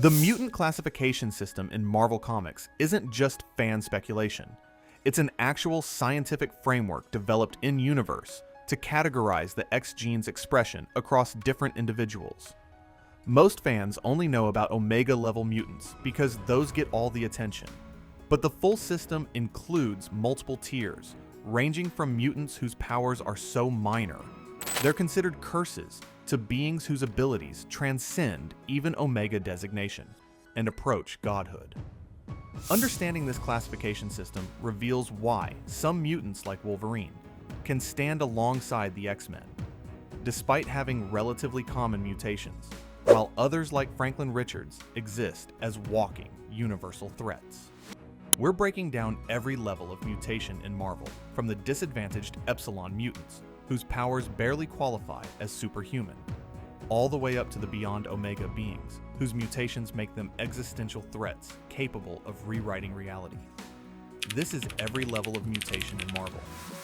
The mutant classification system in Marvel Comics isn't just fan speculation. It's an actual scientific framework developed in-universe to categorize the X gene's expression across different individuals. Most fans only know about Omega-level mutants because those get all the attention. But the full system includes multiple tiers, ranging from mutants whose powers are so minor they're considered curses, to beings whose abilities transcend even Omega designation and approach godhood. Understanding this classification system reveals why some mutants like Wolverine can stand alongside the X-Men, despite having relatively common mutations, while others like Franklin Richards exist as walking universal threats. We're breaking down every level of mutation in Marvel, from the disadvantaged Epsilon mutants, whose powers barely qualify as superhuman, all the way up to the beyond Omega beings, whose mutations make them existential threats capable of rewriting reality. This is every level of mutation in Marvel,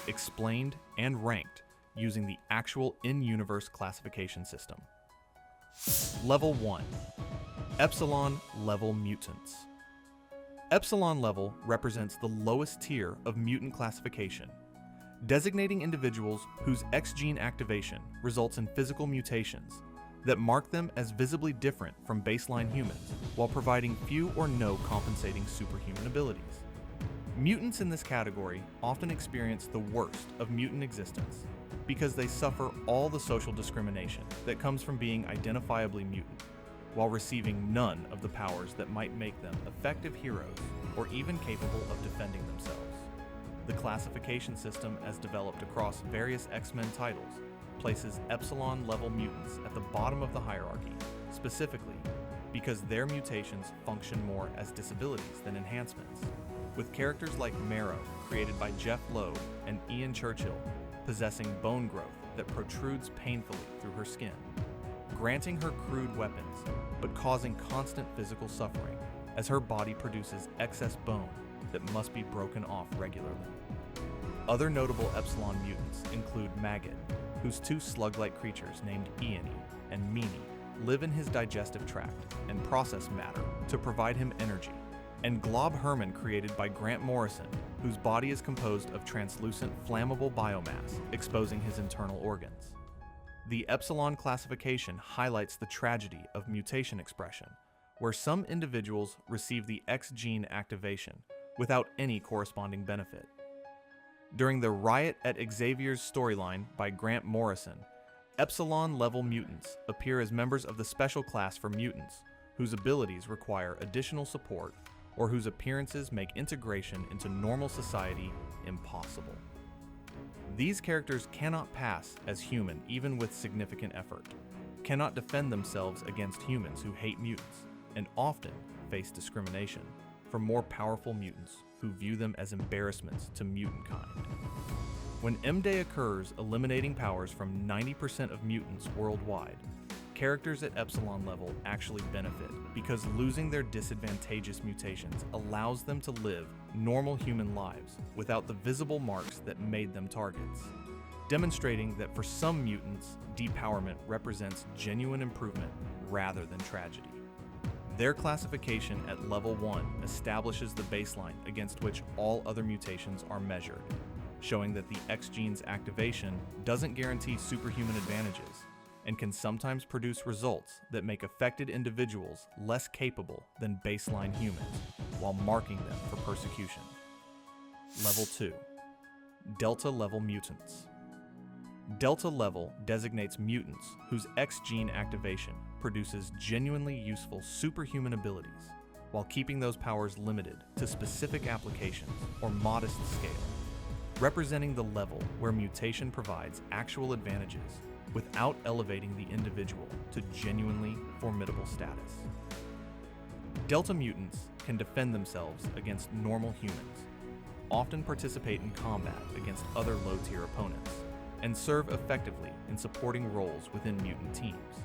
explained and ranked using the actual in-universe classification system. Level 1. Epsilon level mutants. Epsilon level represents the lowest tier of mutant classification, designating individuals whose X gene activation results in physical mutations that mark them as visibly different from baseline humans while providing few or no compensating superhuman abilities. Mutants in this category often experience the worst of mutant existence because they suffer all the social discrimination that comes from being identifiably mutant, while receiving none of the powers that might make them effective heroes or even capable of defending themselves. The classification system, as developed across various X-Men titles, places Epsilon-level mutants at the bottom of the hierarchy, specifically because their mutations function more as disabilities than enhancements, with characters like Marrow, created by Jeff Loeb and Ian Churchill, possessing bone growth that protrudes painfully through her skin, granting her crude weapons, but causing constant physical suffering as her body produces excess bone that must be broken off regularly. Other notable Epsilon mutants include Maggot, whose two slug-like creatures named Eony and Meanie live in his digestive tract and process matter to provide him energy, and Glob Herman, created by Grant Morrison, whose body is composed of translucent flammable biomass exposing his internal organs. The Epsilon classification highlights the tragedy of mutation expression, where some individuals receive the X gene activation without any corresponding benefit. During the Riot at Xavier's storyline by Grant Morrison, Epsilon-level mutants appear as members of the special class for mutants whose abilities require additional support or whose appearances make integration into normal society impossible. These characters cannot pass as human even with significant effort, cannot defend themselves against humans who hate mutants, and often face discrimination from more powerful mutants who view them as embarrassments to mutant kind. When M-Day occurs, eliminating powers from 90% of mutants worldwide, characters at Epsilon level actually benefit because losing their disadvantageous mutations allows them to live normal human lives without the visible marks that made them targets, demonstrating that for some mutants, depowerment represents genuine improvement rather than tragedy. Their classification at level 1 establishes the baseline against which all other mutations are measured, showing that the X gene's activation doesn't guarantee superhuman advantages and can sometimes produce results that make affected individuals less capable than baseline humans, while marking them for persecution. Level 2. Delta level mutants. Delta level designates mutants whose X gene activation produces genuinely useful superhuman abilities, while keeping those powers limited to specific applications or modest scale, representing the level where mutation provides actual advantages without elevating the individual to genuinely formidable status. Delta mutants can defend themselves against normal humans, often participate in combat against other low-tier opponents, and serve effectively in supporting roles within mutant teams,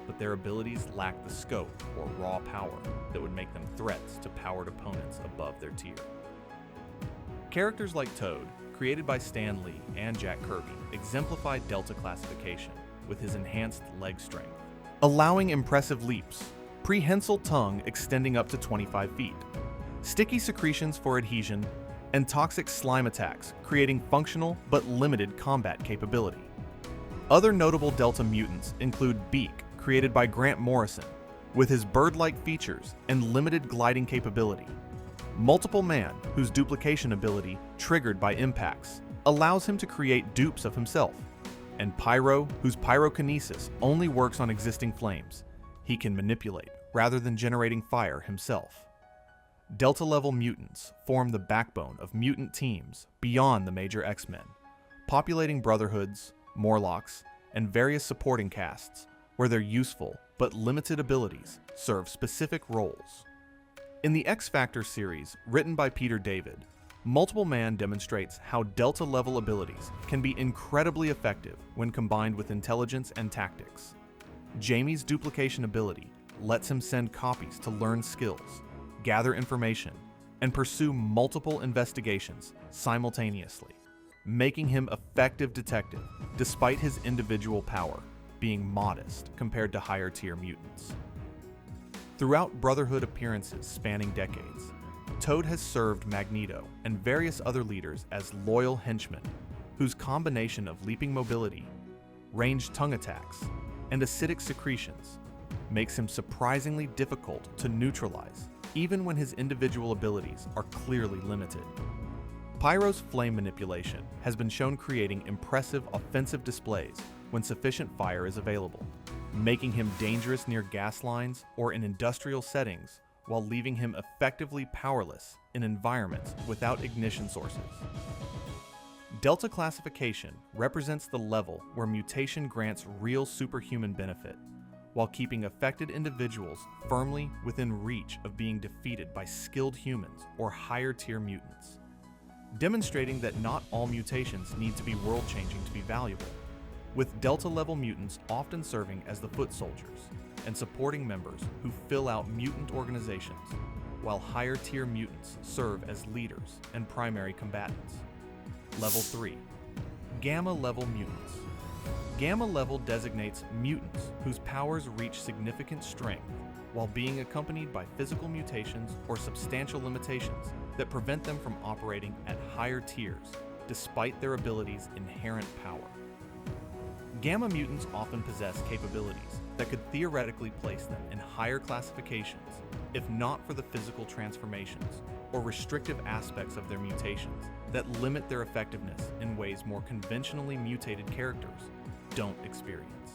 but their abilities lack the scope or raw power that would make them threats to powered opponents above their tier. Characters like Toad, created by Stan Lee and Jack Kirby, exemplify Delta classification with his enhanced leg strength, allowing impressive leaps, prehensile tongue extending up to 25 feet, sticky secretions for adhesion, and toxic slime attacks, creating functional but limited combat capability. Other notable Delta mutants include Beak, created by Grant Morrison, with his bird-like features and limited gliding capability. Multiple Man, whose duplication ability, triggered by impacts, allows him to create dupes of himself. And Pyro, whose pyrokinesis only works on existing flames. He can manipulate, rather than generating fire himself. Delta-level mutants form the backbone of mutant teams beyond the major X-Men, populating brotherhoods, Morlocks, and various supporting casts, where their useful but limited abilities serve specific roles. In the X-Factor series, written by Peter David, Multiple Man demonstrates how Delta-level abilities can be incredibly effective when combined with intelligence and tactics. Jamie's duplication ability lets him send copies to learn skills, gather information, and pursue multiple investigations simultaneously, making him effective detective despite his individual power being modest compared to higher-tier mutants. Throughout Brotherhood appearances spanning decades, Toad has served Magneto and various other leaders as loyal henchmen, whose combination of leaping mobility, ranged tongue attacks, and acidic secretions makes him surprisingly difficult to neutralize, even when his individual abilities are clearly limited. Pyro's flame manipulation has been shown creating impressive offensive displays when sufficient fire is available, making him dangerous near gas lines or in industrial settings, while leaving him effectively powerless in environments without ignition sources. Delta classification represents the level where mutation grants real superhuman benefit, while keeping affected individuals firmly within reach of being defeated by skilled humans or higher-tier mutants, demonstrating that not all mutations need to be world-changing to be valuable, with Delta-level mutants often serving as the foot soldiers and supporting members who fill out mutant organizations, while higher-tier mutants serve as leaders and primary combatants. Level 3. Gamma-level mutants. Gamma level designates mutants whose powers reach significant strength while being accompanied by physical mutations or substantial limitations that prevent them from operating at higher tiers despite their abilities' inherent power. Gamma mutants often possess capabilities that could theoretically place them in higher classifications if not for the physical transformations or restrictive aspects of their mutations that limit their effectiveness in ways more conventionally mutated characters don't experience.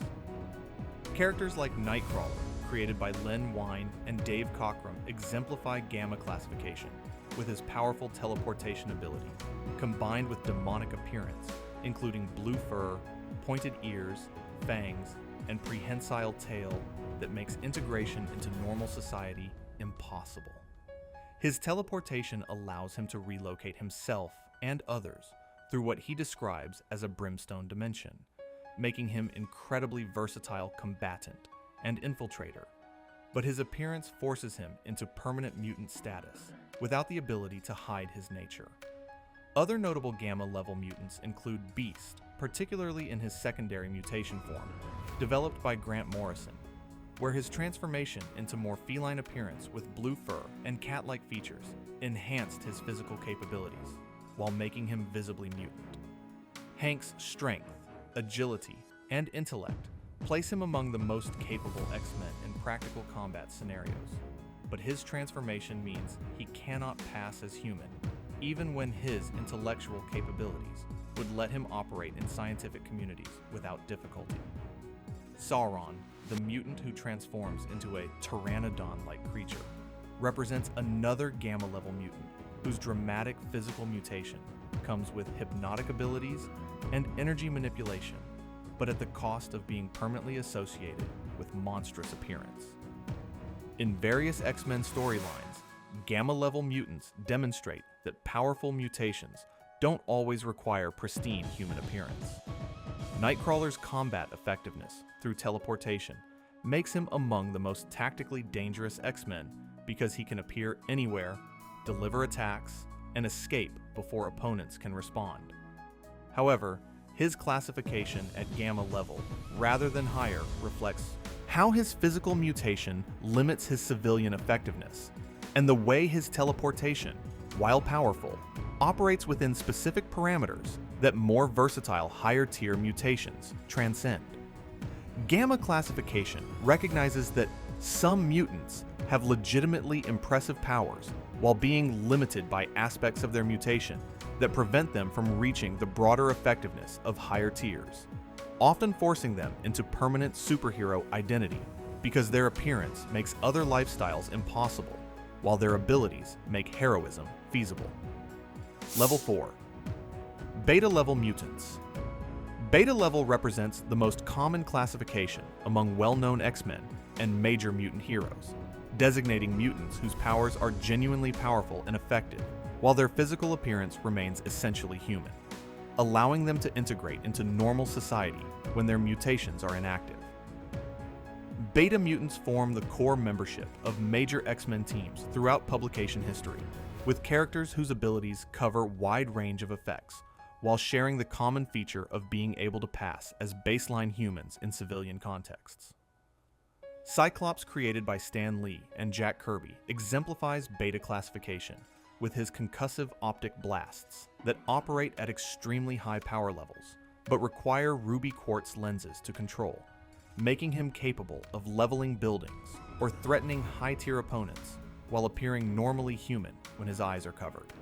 Characters like Nightcrawler, created by Len Wein and Dave Cockrum, exemplify Gamma classification with his powerful teleportation ability, combined with demonic appearance, including blue fur, pointed ears, fangs, and prehensile tail that makes integration into normal society impossible. His teleportation allows him to relocate himself and others through what he describes as a brimstone dimension, making him incredibly versatile combatant and infiltrator, but his appearance forces him into permanent mutant status without the ability to hide his nature. Other notable Gamma-level mutants include Beast, particularly in his secondary mutation form, developed by Grant Morrison, where his transformation into more feline appearance with blue fur and cat-like features enhanced his physical capabilities, while making him visibly mutant. Hank's strength, agility, and intellect place him among the most capable X-Men in practical combat scenarios, but his transformation means he cannot pass as human, even when his intellectual capabilities would let him operate in scientific communities without difficulty. Sauron, the mutant who transforms into a pteranodon-like creature, represents another Gamma-level mutant whose dramatic physical mutation comes with hypnotic abilities and energy manipulation, but at the cost of being permanently associated with monstrous appearance. In various X-Men storylines, Gamma-level mutants demonstrate that powerful mutations don't always require pristine human appearance. Nightcrawler's combat effectiveness through teleportation makes him among the most tactically dangerous X-Men because he can appear anywhere, deliver attacks, and escape before opponents can respond. However, his classification at Gamma level rather than higher reflects how his physical mutation limits his civilian effectiveness, and the way his teleportation, while powerful, operates within specific parameters that more versatile higher-tier mutations transcend. Gamma classification recognizes that some mutants have legitimately impressive powers while being limited by aspects of their mutation that prevent them from reaching the broader effectiveness of higher tiers, often forcing them into permanent superhero identity because their appearance makes other lifestyles impossible, while their abilities make heroism feasible. Level 4. Beta level mutants. Beta level represents the most common classification among well-known X-Men and major mutant heroes, designating mutants whose powers are genuinely powerful and effective, while their physical appearance remains essentially human, allowing them to integrate into normal society when their mutations are inactive. Beta mutants form the core membership of major X-Men teams throughout publication history, with characters whose abilities cover a wide range of effects, while sharing the common feature of being able to pass as baseline humans in civilian contexts. Cyclops, created by Stan Lee and Jack Kirby, exemplifies beta classification with his concussive optic blasts that operate at extremely high power levels, but require ruby quartz lenses to control, making him capable of leveling buildings or threatening high-tier opponents while appearing normally human when his eyes are covered.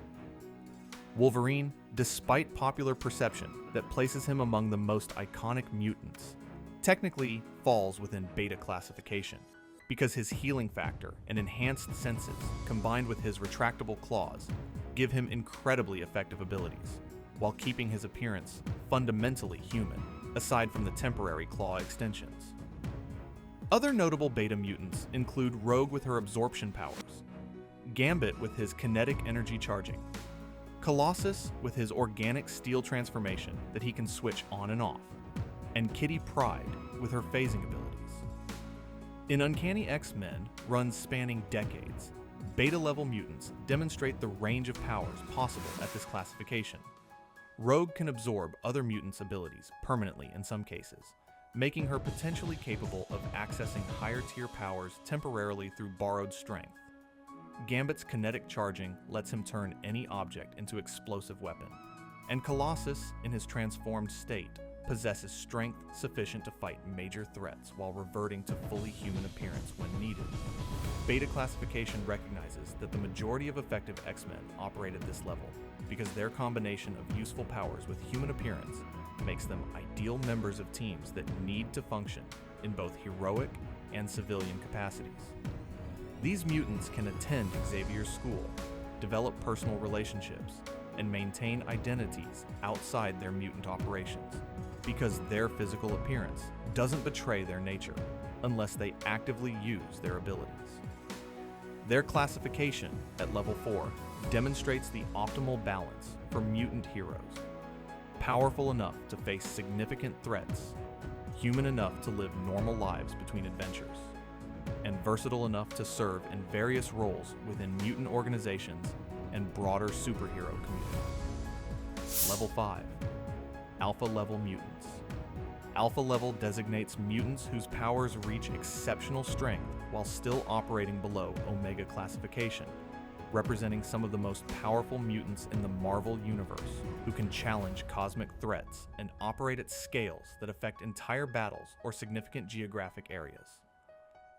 Wolverine, despite popular perception that places him among the most iconic mutants, technically falls within beta classification because his healing factor and enhanced senses, combined with his retractable claws, give him incredibly effective abilities, while keeping his appearance fundamentally human, aside from the temporary claw extensions. Other notable beta mutants include Rogue with her absorption powers, Gambit with his kinetic energy charging, Colossus with his organic steel transformation that he can switch on and off, and Kitty Pryde with her phasing abilities. In Uncanny X-Men, runs spanning decades, beta-level mutants demonstrate the range of powers possible at this classification. Rogue can absorb other mutants' abilities permanently in some cases, making her potentially capable of accessing higher-tier powers temporarily through borrowed strength. Gambit's kinetic charging lets him turn any object into an explosive weapon, and Colossus, in his transformed state, possesses strength sufficient to fight major threats while reverting to fully human appearance when needed. Beta classification recognizes that the majority of effective X-Men operate at this level because their combination of useful powers with human appearance makes them ideal members of teams that need to function in both heroic and civilian capacities. These mutants can attend Xavier's school, develop personal relationships, and maintain identities outside their mutant operations, because their physical appearance doesn't betray their nature unless they actively use their abilities. Their classification at level 4 demonstrates the optimal balance for mutant heroes, powerful enough to face significant threats, human enough to live normal lives between adventures, and versatile enough to serve in various roles within mutant organizations and broader superhero community. Level 5. Alpha level mutants. Alpha level designates mutants whose powers reach exceptional strength while still operating below Omega classification, representing some of the most powerful mutants in the Marvel Universe who can challenge cosmic threats and operate at scales that affect entire battles or significant geographic areas.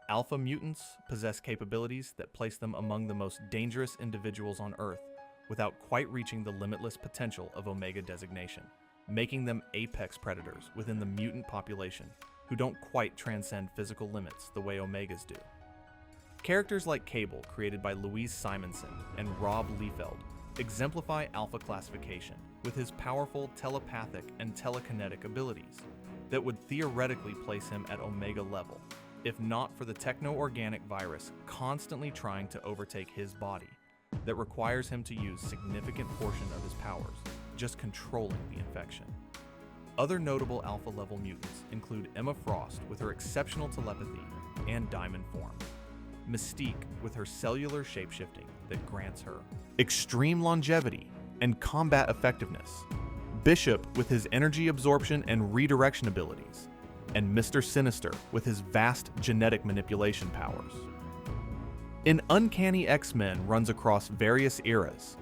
Alpha mutants possess capabilities that place them among the most dangerous individuals on Earth without quite reaching the limitless potential of Omega designation, making them apex predators within the mutant population who don't quite transcend physical limits the way Omegas do. Characters like Cable, created by Louise Simonson and Rob Liefeld, exemplify Alpha classification with his powerful telepathic and telekinetic abilities that would theoretically place him at Omega level, if not for the techno-organic virus constantly trying to overtake his body that requires him to use significant portion of his powers just controlling the infection. Other notable alpha-level mutants include Emma Frost with her exceptional telepathy and diamond form, Mystique with her cellular shapeshifting that grants her extreme longevity and combat effectiveness, Bishop with his energy absorption and redirection abilities, and Mr. Sinister with his vast genetic manipulation powers. In Uncanny X-Men runs across various eras,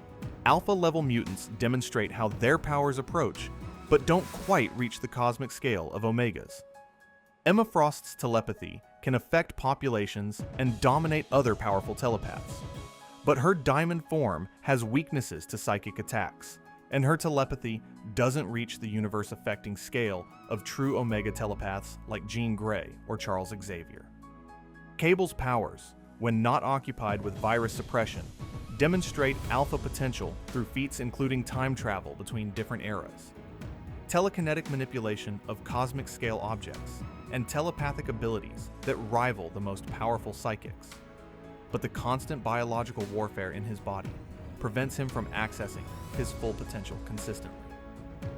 Alpha-level mutants demonstrate how their powers approach, but don't quite reach the cosmic scale of Omegas. Emma Frost's telepathy can affect populations and dominate other powerful telepaths. But her diamond form has weaknesses to psychic attacks, and her telepathy doesn't reach the universe-affecting scale of true Omega telepaths like Jean Grey or Charles Xavier. Cable's powers, when not occupied with virus suppression, demonstrate alpha potential through feats including time travel between different eras, telekinetic manipulation of cosmic-scale objects, and telepathic abilities that rival the most powerful psychics. But the constant biological warfare in his body prevents him from accessing his full potential consistently.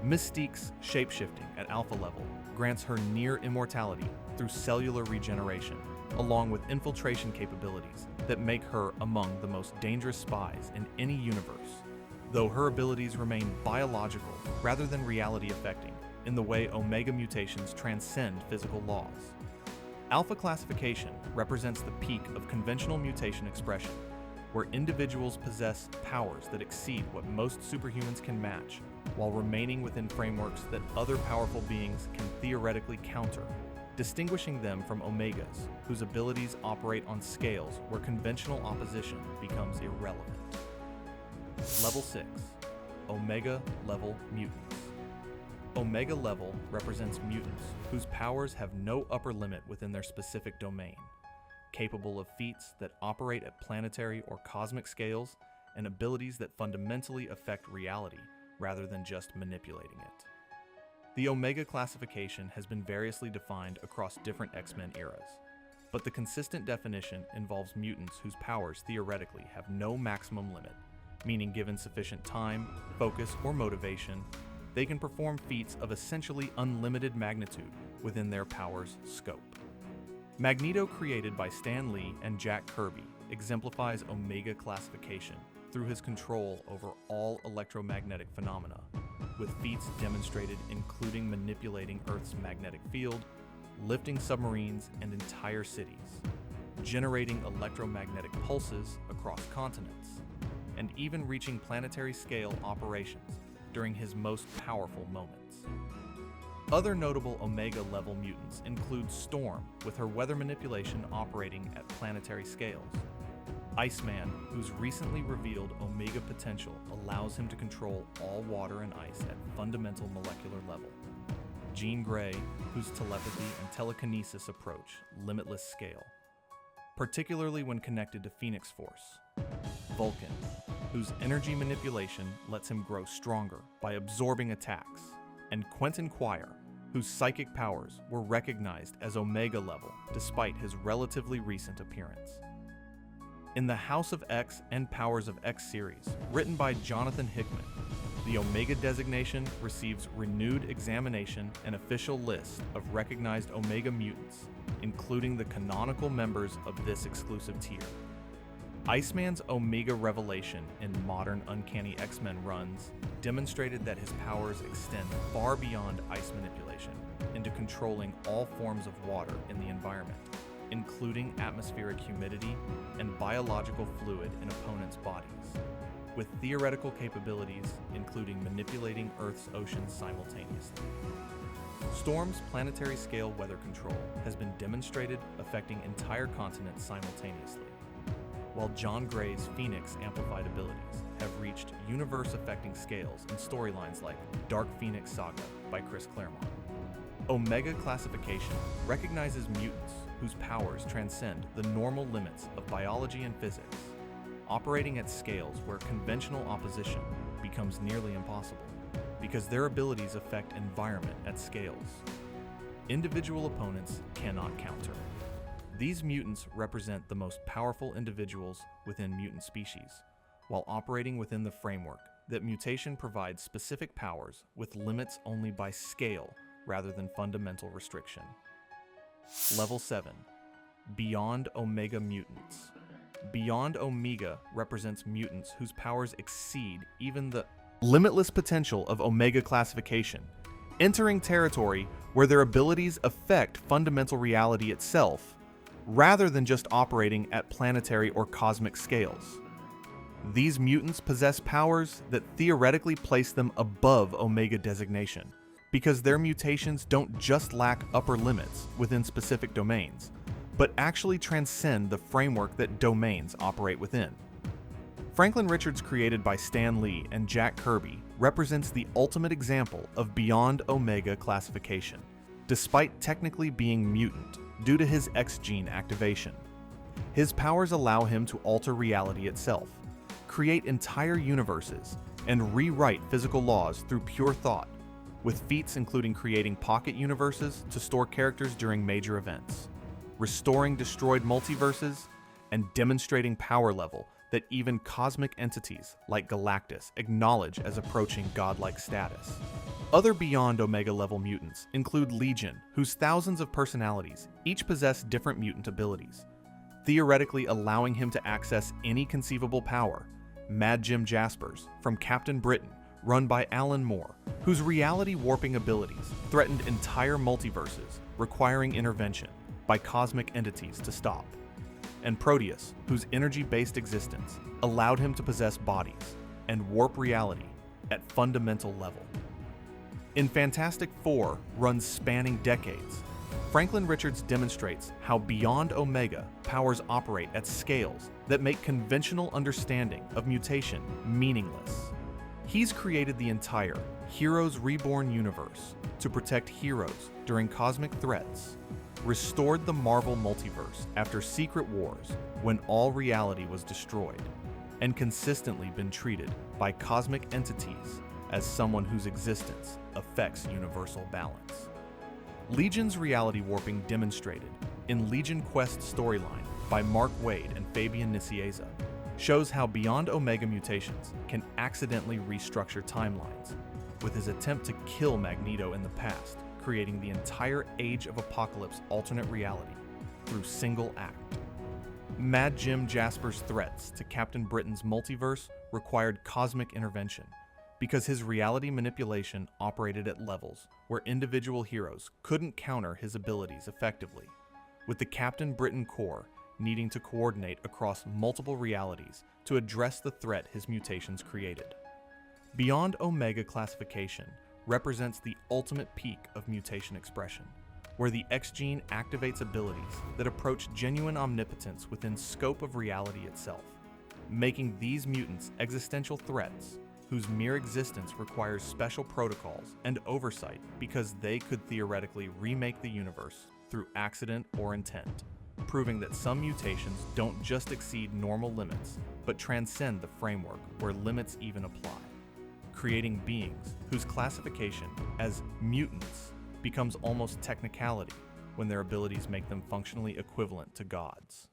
Mystique's shapeshifting at alpha level grants her near immortality through cellular regeneration, along with infiltration capabilities that make her among the most dangerous spies in any universe, though her abilities remain biological rather than reality-affecting in the way Omega mutations transcend physical laws. Alpha classification represents the peak of conventional mutation expression, where individuals possess powers that exceed what most superhumans can match, while remaining within frameworks that other powerful beings can theoretically counter, distinguishing them from Omegas, whose abilities operate on scales where conventional opposition becomes irrelevant. Level 6. Omega level mutants. Omega level represents mutants whose powers have no upper limit within their specific domain, capable of feats that operate at planetary or cosmic scales and abilities that fundamentally affect reality rather than just manipulating it. The Omega classification has been variously defined across different X-Men eras, but the consistent definition involves mutants whose powers theoretically have no maximum limit, meaning given sufficient time, focus, or motivation, they can perform feats of essentially unlimited magnitude within their power's scope. Magneto, created by Stan Lee and Jack Kirby, exemplifies Omega classification through his control over all electromagnetic phenomena, with feats demonstrated including manipulating Earth's magnetic field, lifting submarines and entire cities, generating electromagnetic pulses across continents, and even reaching planetary-scale operations during his most powerful moments. Other notable Omega-level mutants include Storm, with her weather manipulation operating at planetary scales, Iceman, whose recently revealed Omega potential allows him to control all water and ice at fundamental molecular level, Jean Grey, whose telepathy and telekinesis approach limitless scale, particularly when connected to Phoenix Force, Vulcan, whose energy manipulation lets him grow stronger by absorbing attacks, and Quentin Quire, whose psychic powers were recognized as Omega level despite his relatively recent appearance. In the House of X and Powers of X series, written by Jonathan Hickman, the Omega designation receives renewed examination and official list of recognized Omega mutants, including the canonical members of this exclusive tier. Iceman's Omega revelation in modern Uncanny X-Men runs demonstrated that his powers extend far beyond ice manipulation into controlling all forms of water in the environment, including atmospheric humidity and biological fluid in opponents' bodies, with theoretical capabilities including manipulating Earth's oceans simultaneously. Storm's planetary-scale weather control has been demonstrated affecting entire continents simultaneously, while John Gray's Phoenix amplified abilities have reached universe-affecting scales in storylines like Dark Phoenix Saga by Chris Claremont. Omega classification recognizes mutants whose powers transcend the normal limits of biology and physics, operating at scales where conventional opposition becomes nearly impossible, because their abilities affect environment at scales individual opponents cannot counter. These mutants represent the most powerful individuals within mutant species, while operating within the framework that mutation provides specific powers with limits only by scale rather than fundamental restriction. Level 7. Beyond Omega mutants. Beyond Omega represents mutants whose powers exceed even the limitless potential of Omega classification, entering territory where their abilities affect fundamental reality itself, rather than just operating at planetary or cosmic scales. These mutants possess powers that theoretically place them above Omega designation, because their mutations don't just lack upper limits within specific domains, but actually transcend the framework that domains operate within. Franklin Richards, created by Stan Lee and Jack Kirby, represents the ultimate example of beyond Omega classification, despite technically being mutant due to his X gene activation. His powers allow him to alter reality itself, create entire universes, and rewrite physical laws through pure thought, with feats including creating pocket universes to store characters during major events, restoring destroyed multiverses, and demonstrating power level that even cosmic entities like Galactus acknowledge as approaching godlike status. Other beyond Omega level mutants include Legion, whose thousands of personalities each possess different mutant abilities, theoretically allowing him to access any conceivable power. Mad Jim Jaspers, from Captain Britain, run by Alan Moore, whose reality warping abilities threatened entire multiverses, requiring intervention by cosmic entities to stop. And Proteus, whose energy-based existence allowed him to possess bodies and warp reality at fundamental level. In Fantastic Four runs spanning decades, Franklin Richards demonstrates how beyond Omega powers operate at scales that make conventional understanding of mutation meaningless. He's created the entire Heroes Reborn universe to protect heroes during cosmic threats, restored the Marvel multiverse after Secret Wars when all reality was destroyed, and consistently been treated by cosmic entities as someone whose existence affects universal balance. Legion's reality warping demonstrated in Legion Quest storyline by Mark Waid and Fabian Nicieza shows how beyond Omega mutations can accidentally restructure timelines, with his attempt to kill Magneto in the past, creating the entire Age of Apocalypse alternate reality through single act. Mad Jim Jasper's threats to Captain Britain's multiverse required cosmic intervention, because his reality manipulation operated at levels where individual heroes couldn't counter his abilities effectively, with the Captain Britain Corps needing to coordinate across multiple realities to address the threat his mutations created. Beyond Omega classification represents the ultimate peak of mutation expression, where the X gene activates abilities that approach genuine omnipotence within scope of reality itself, making these mutants existential threats whose mere existence requires special protocols and oversight because they could theoretically remake the universe through accident or intent, proving that some mutations don't just exceed normal limits, but transcend the framework where limits even apply, creating beings whose classification as mutants becomes almost technicality when their abilities make them functionally equivalent to gods.